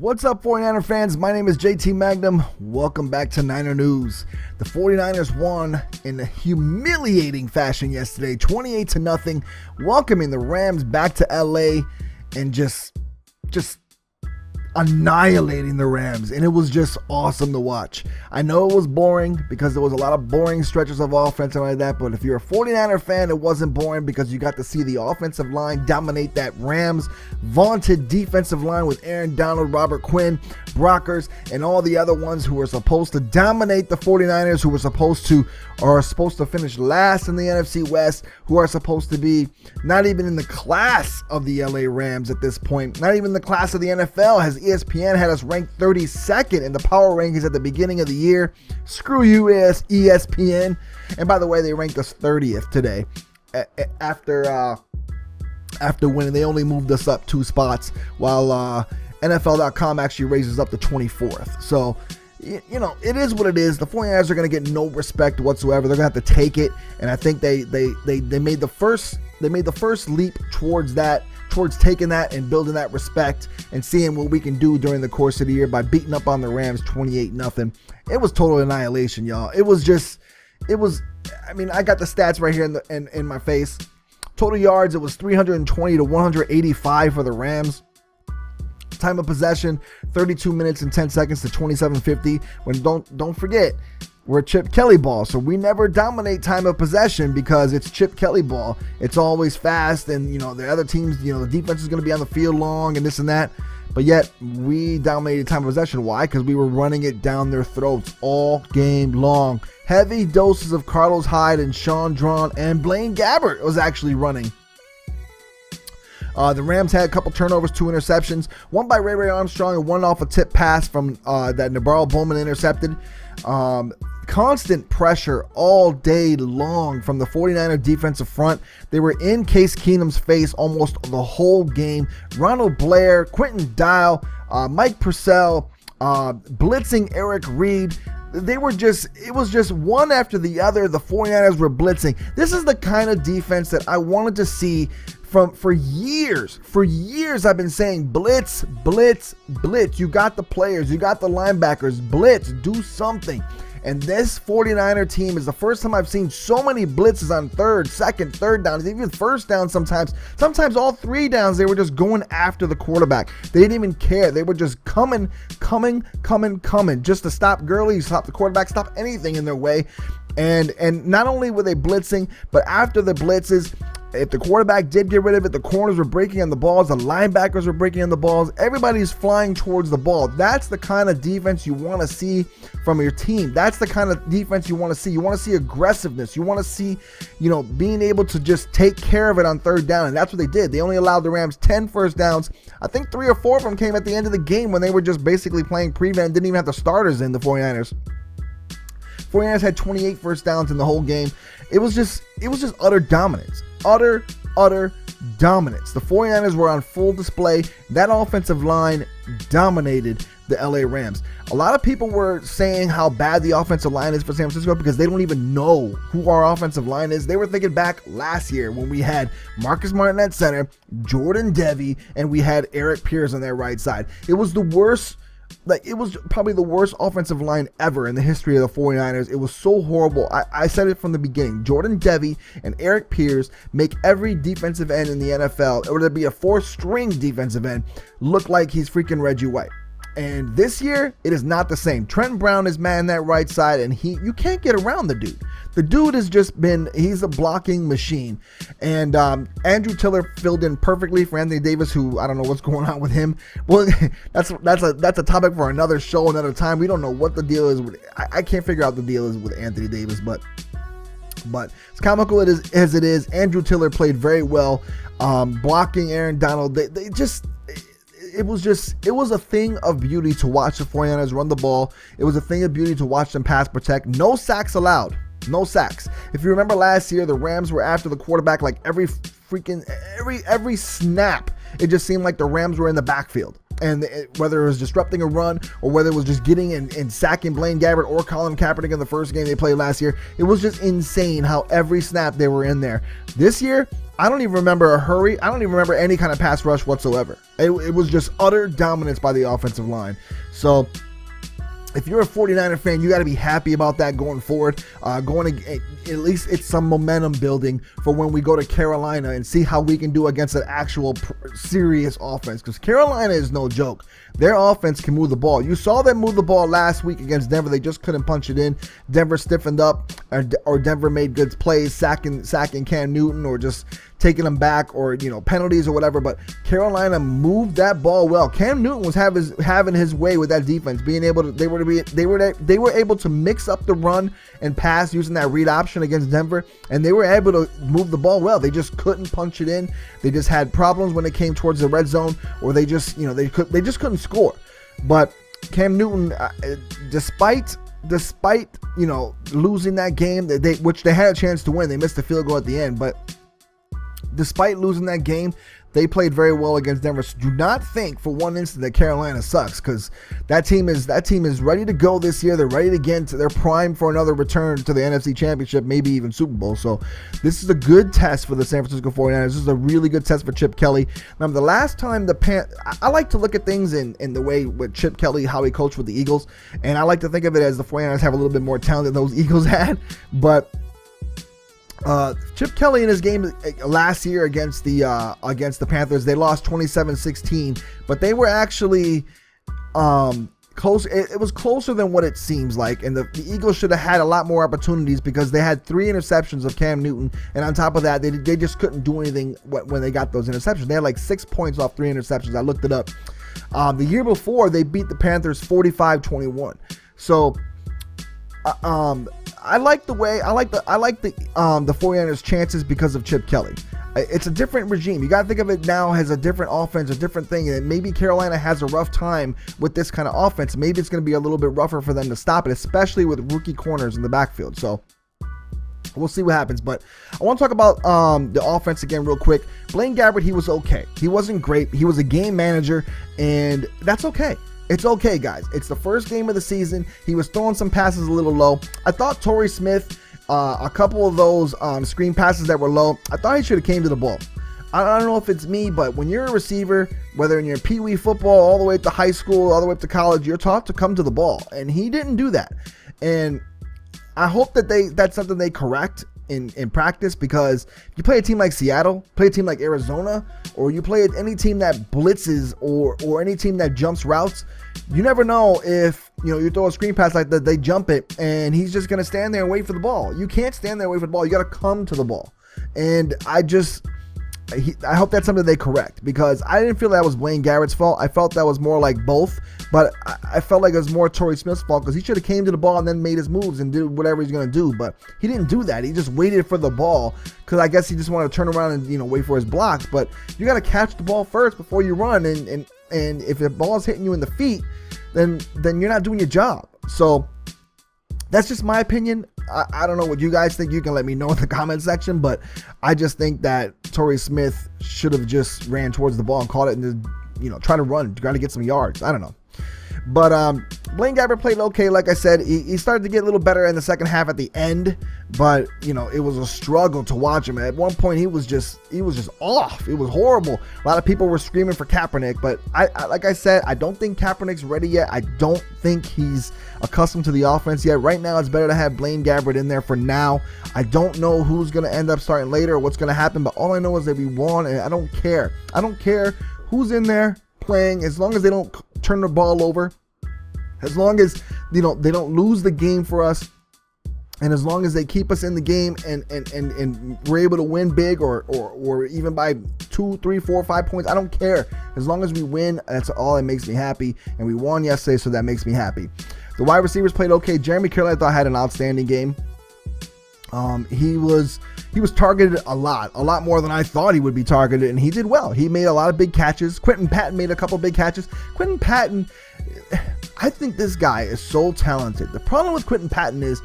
What's up, 49er fans? My name is JT Magnum. Welcome back to Niner News. The 49ers won in a humiliating fashion yesterday, 28-0, welcoming the Rams back to LA and just annihilating the Rams, and it was just awesome to watch. I know it was boring because there was a lot of boring stretches of offense and like that, but if you're a 49er fan, it wasn't boring because you got to see the offensive line dominate that Rams vaunted defensive line with Aaron Donald, Robert Quinn, Brockers, and all the other ones who were supposed to dominate the 49ers, who are supposed to finish last in the NFC West, who are supposed to be not even in the class of the LA Rams at this point, not even the class of the NFL. Has ESPN had us ranked 32nd in the power rankings at the beginning of the year. Screw you, ESPN. And by the way, they ranked us 30th today after winning. They only moved us up 2 spots, while NFL.com actually raises up to 24th. So, you know, it is what it is. The 49ers are going to get no respect whatsoever. They're going to have to take it, and I think they made the first leap towards that, towards taking that and building that respect and seeing what we can do during the course of the year by beating up on the Rams 28-0. It was total annihilation, y'all. I mean, I got the stats right here in my face. Total yards, it was 320 to 185 for the Rams. Time of possession, 32 minutes and 10 seconds to 27:50. When don't forget, we're Chip Kelly ball, so we never dominate time of possession because it's Chip Kelly ball. It's always fast, and you know the other teams, you know, the defense is going to be on the field long and this and that. But yet we dominated time of possession. Why? Because we were running it down their throats all game long. Heavy doses of Carlos Hyde and Sean Drawn and Blaine Gabbert was actually running. The Rams had a couple turnovers, 2 interceptions, one by Ray Armstrong and one off a tip pass from that Navarro Bowman intercepted. Constant pressure all day long from the 49er defensive front. They were in Case Keenum's face almost the whole game. Ronald Blair, Quentin Dial, Mike Purcell, blitzing Eric Reed. It was just one after the other. The 49ers were blitzing. This is the kind of defense that I wanted to see for years. For years I've been saying blitz, blitz, blitz. You got the players, you got the linebackers, blitz, do something. And this 49er team is the first time I've seen so many blitzes on third, second, third downs, even first down sometimes. Sometimes all 3 downs, they were just going after the quarterback. They didn't even care. They were just coming, just to stop Gurley, stop the quarterback, stop anything in their way. And not only were they blitzing, but after the blitzes, if the quarterback did get rid of it, the corners were breaking on the balls, the linebackers were breaking on the balls, everybody's flying towards the ball. That's the kind of defense you want to see from your team. That's the kind of defense you want to see. You want to see aggressiveness. You want to see, you know, being able to just take care of it on third down, and that's what they did. They only allowed the Rams 10 first downs. I think 3 or 4 of them came at the end of the game when they were just basically playing prevent, didn't even have the starters in, the 49ers. 49ers had 28 first downs in the whole game. It was just utter dominance. Utter dominance. The 49ers were on full display. That offensive line dominated the LA Rams. A lot of people were saying how bad the offensive line is for San Francisco because they don't even know who our offensive line is. They were thinking back last year when we had Marcus Martin at center, Jordan Devey, and we had Eric Pierce on their right side. It was the worst. It was probably the worst offensive line ever in the history of the 49ers. It was so horrible. I said it from the beginning. Jordan Devey and Eric Pierce make every defensive end in the NFL, or to be a 4th-string defensive end, look like he's freaking Reggie White. And this year, it is not the same. Trent Brown is man that right side, and you can't get around the dude. The dude has just he's a blocking machine. And Andrew Tiller filled in perfectly for Anthony Davis, who I don't know what's going on with him. Well, that's a topic for another show, another time. We don't know what the deal is with. I can't figure out the deal is with Anthony Davis, but as comical as it is, Andrew Tiller played very well, blocking Aaron Donald. It was a thing of beauty to watch the 49ers run the ball. It was a thing of beauty to watch them pass protect. No sacks allowed. No sacks. If you remember last year, the Rams were after the quarterback like every snap. It just seemed like the Rams were in the backfield. And whether it was disrupting a run or whether it was just getting and sacking Blaine Gabbert or Colin Kaepernick in the first game they played last year, it was just insane how every snap they were in there. This year, I don't even remember a hurry. I don't even remember any kind of pass rush whatsoever. It was just utter dominance by the offensive line. So if you're a 49er fan, you got to be happy about that going forward. At least it's some momentum building for when we go to Carolina and see how we can do against an actual serious offense. Because Carolina is no joke. Their offense can move the ball. You saw them move the ball last week against Denver. They just couldn't punch it in. Denver stiffened up, or Denver made good plays, sacking Cam Newton, or just taking them back, or penalties or whatever. But Carolina moved that ball well. Cam Newton was having his way with that defense, being able to they were able to mix up the run and pass using that read option against Denver, and they were able to move the ball well. They just couldn't punch it in. They just had problems when it came towards the red zone, or they just just couldn't score. But Cam Newton, despite losing that game, which they had a chance to win, they missed the field goal at the end, but despite losing that game, they played very well against Denver. So do not think for one instant that Carolina sucks, because that team is ready to go this year. They're ready to get into their prime for another return to the NFC Championship, maybe even Super Bowl. So this is a good test for the San Francisco 49ers. This is a really good test for Chip Kelly. Remember, the last time I like to look at things in the way with Chip Kelly, how he coached with the Eagles, and I like to think of it as the 49ers have a little bit more talent than those Eagles had, but Chip Kelly in his game last year against the Panthers, they lost 27-16, but they were actually close. It was closer than what it seems like, and the Eagles should have had a lot more opportunities because they had 3 interceptions of Cam Newton, and on top of that, they just couldn't do anything when they got those interceptions. They had like 6 points off 3 interceptions. I looked it up. The year before, they beat the Panthers 45-21. So I like the 49ers' chances because of Chip Kelly. It's a different regime. You got to think of it now as a different offense, a different thing. And maybe Carolina has a rough time with this kind of offense. Maybe it's going to be a little bit rougher for them to stop it, especially with rookie corners in the backfield. So we'll see what happens. But I want to talk about the offense again real quick. Blaine Gabbert, he was okay. He wasn't great. He was a game manager, and that's okay. It's okay, guys. It's the first game of the season. He was throwing some passes a little low. I thought Torrey Smith, a couple of those screen passes that were low, I thought he should have came to the ball. I don't know if it's me, but when you're a receiver, whether in your peewee football, all the way up to high school, all the way up to college, you're taught to come to the ball. And he didn't do that. And I hope that that's something they correct in practice, because if you play a team like Seattle, play a team like Arizona, or you play any team that blitzes or any team that jumps routes, you never know if you throw a screen pass like that, they jump it, and he's just going to stand there and wait for the ball. You can't stand there and wait for the ball. You got to come to the ball. And I hope that's something they correct, because I didn't feel that was Blaine Garrett's fault. I felt that was more like both, but I felt like it was more Torrey Smith's fault, because he should have came to the ball and then made his moves and did whatever he's going to do, but he didn't do that. He just waited for the ball, because I guess he just wanted to turn around and wait for his blocks. But you got to catch the ball first before you run, and if the ball's hitting you in the feet, then you're not doing your job. So that's just my opinion. I don't know what you guys think. You can let me know in the comment section, but I just think that Torrey Smith should have just ran towards the ball and caught it and try to run, try to get some yards. I don't know. But Blaine Gabbert played okay. Like I said, he started to get a little better in the second half at the end, but it was a struggle to watch him. At one point, he was just off. It was horrible. A lot of people were screaming for Kaepernick, but like I said, I don't think Kaepernick's ready yet. I don't think he's accustomed to the offense yet. Right now, it's better to have Blaine Gabbert in there for now. I don't know who's going to end up starting later or what's going to happen, but all I know is that we won, and I don't care. I don't care who's in there playing, as long as they don't turn the ball over, as long as they don't lose the game for us, and as long as they keep us in the game and we're able to win big or even by 2, 3, 4, 5 points. I don't care. As long as we win, that's all that makes me happy, and we won yesterday, so that makes me happy. The wide receivers played okay. Jeremy Carroll, I thought, had an outstanding game. He was targeted a lot more than I thought he would be targeted, and he did well. He made a lot of big catches. Quentin Patton made a couple big catches. Quentin Patton, I think this guy is so talented. The problem with Quentin Patton is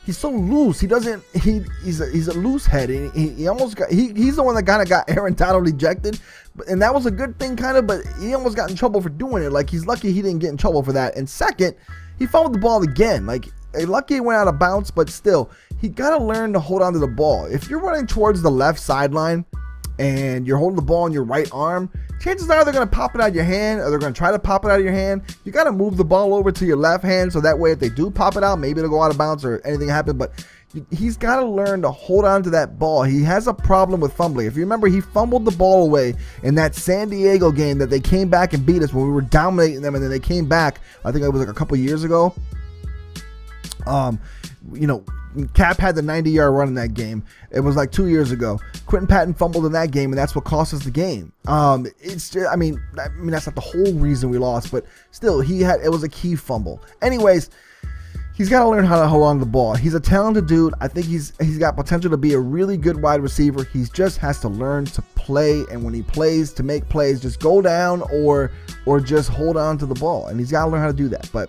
he's so loose. He's a loose head. And he almost got he's the one that kind of got Aaron Donald ejected, and that was a good thing kind of. But he almost got in trouble for doing it. Like, he's lucky he didn't get in trouble for that. And second, he fumbled the ball again. Like, lucky it went out of bounds, but still, he got to learn to hold on to the ball. If you're running towards the left sideline and you're holding the ball in your right arm, chances are they're going to pop it out of your hand, or they're going to try to pop it out of your hand. You got to move the ball over to your left hand, so that way if they do pop it out, maybe it'll go out of bounds or anything happen. But he's got to learn to hold on to that ball. He has a problem with fumbling. If you remember, he fumbled the ball away in that San Diego game that they came back and beat us when we were dominating them, and then they came back, I think it was like a couple years ago. Cap had the 90-yard run in that game. It was like 2 years ago. Quentin Patton fumbled in that game, and that's what cost us the game. It's just, I mean, that's not the whole reason we lost, but still, it was a key fumble. Anyways, he's got to learn how to hold on to the ball. He's a talented dude. I think he's got potential to be a really good wide receiver. He just has to learn to play, and when he plays, to make plays, just go down or just hold on to the ball, and he's got to learn how to do that. But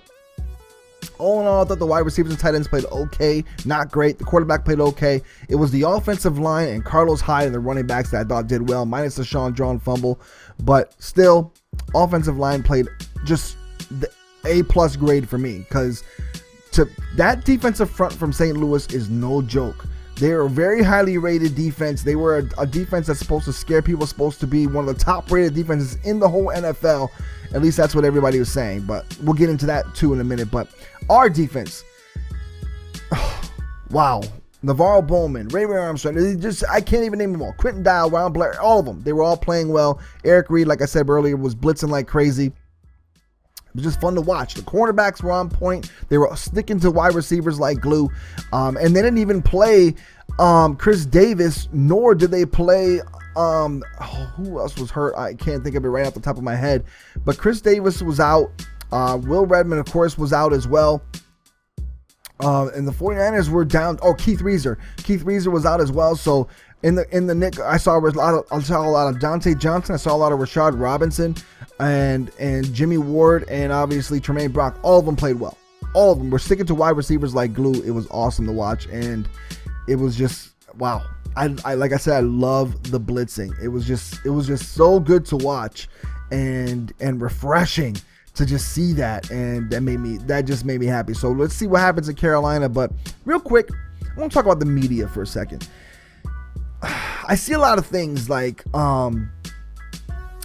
all in all, I thought the wide receivers and tight ends played okay, not great. The quarterback played okay. It was the offensive line and Carlos Hyde and the running backs that I thought did well, minus the Sean Drawn fumble. But still, offensive line played just the A+ grade for me, because that defensive front from St. Louis is no joke. They're a very highly rated defense. They were a defense that's supposed to scare people, supposed to be one of the top rated defenses in the whole NFL. At least that's what everybody was saying, but we'll get into that too in a minute. But our defense, wow. Navarro Bowman, Ray Armstrong, I can't even name them all. Quentin Dial, Ron Blair, all of them. They were all playing well. Eric Reed, like I said earlier, was blitzing like crazy. It was just fun to watch. The cornerbacks were on point. They were sticking to wide receivers like glue. And they didn't even play Chris Davis, nor did they play who else was hurt? I can't think of it right off the top of my head. But Chris Davis was out. Will Redmond, of course, was out as well. And the 49ers were down. Oh, Keith Reeser. Keith Reeser was out as well. So in the nick, I saw a lot of Dante Johnson. I saw a lot of Rashad Robinson and Jimmy Ward, and obviously Tremaine Brock. All of them played well. All of them were sticking to wide receivers like glue. It was awesome to watch, and it was just wow. I like I said, I love the blitzing. It was just so good to watch and refreshing to just see that, and that just made me happy. So let's see what happens in Carolina. But real quick, I want to talk about the media for a second. I see a lot of things like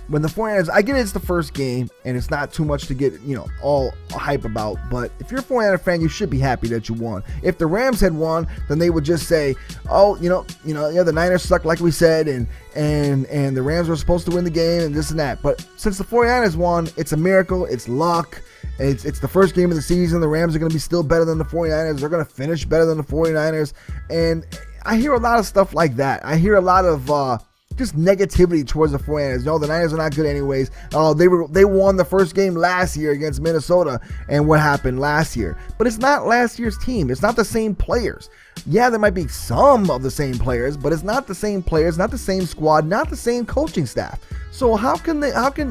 when the 49ers, I get it's the first game and it's not too much to get, all hype about, but if you're a 49er fan, you should be happy that you won. If the Rams had won, then they would just say, oh, the Niners suck like we said, and the Rams were supposed to win the game and this and that. But since the 49ers won, it's a miracle, it's luck. It's the first game of the season. The Rams are going to be still better than the 49ers. They're going to finish better than the 49ers. And I hear a lot of stuff like that. I hear a lot of just negativity towards the 49ers. No, the Niners are not good anyways. Oh, they won the first game last year against Minnesota, and what happened last year? But it's not last year's team. It's not the same players. Yeah, there might be some of the same players, but it's not the same players, not the same squad, not the same coaching staff. So how can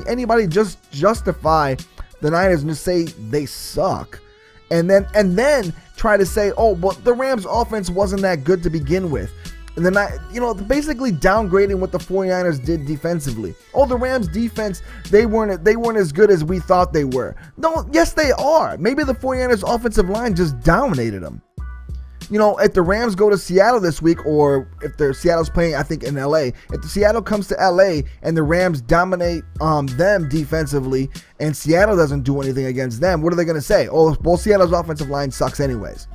anybody just justify the Niners and just say they suck, and then try to say, oh, but the Rams offense wasn't that good to begin with? And then basically downgrading what the 49ers did defensively. Oh, the Rams defense, they weren't as good as we thought they were. No, yes they are. Maybe the 49ers offensive line just dominated them. If the Rams go to Seattle this week, or if Seattle's playing, I think in LA, if the Seattle comes to LA and the Rams dominate them defensively and Seattle doesn't do anything against them, what are they going to say? Oh, well, Seattle's offensive line sucks anyways.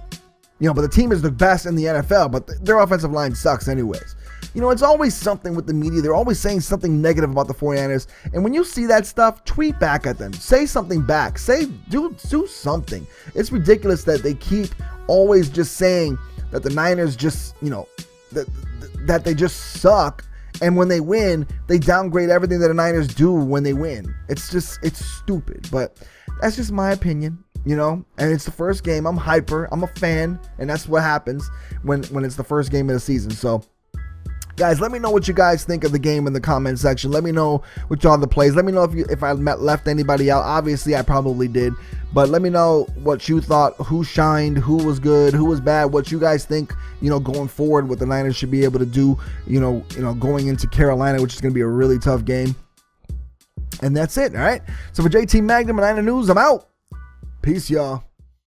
But the team is the best in the NFL, but their offensive line sucks anyways. It's always something with the media. They're always saying something negative about the 49ers. And when you see that stuff, tweet back at them. Say something back. Do something. It's ridiculous that they keep always just saying that the Niners just, that they just suck. And when they win, they downgrade everything that the Niners do when they win. It's stupid. But that's just my opinion. And it's the first game. I'm hyper. I'm a fan, and that's what happens when it's the first game of the season. So, Guys, let me know what you guys think of the game in the comment section. Let me know what y'all the plays. Let me know if I left anybody out. Obviously, I probably did. But let me know what you thought, who shined, who was good, who was bad, what you guys think, going forward, what the Niners should be able to do, going into Carolina, which is going to be a really tough game. And that's it, all right? So for JT Magnum and Niner News, I'm out. Peace, y'all.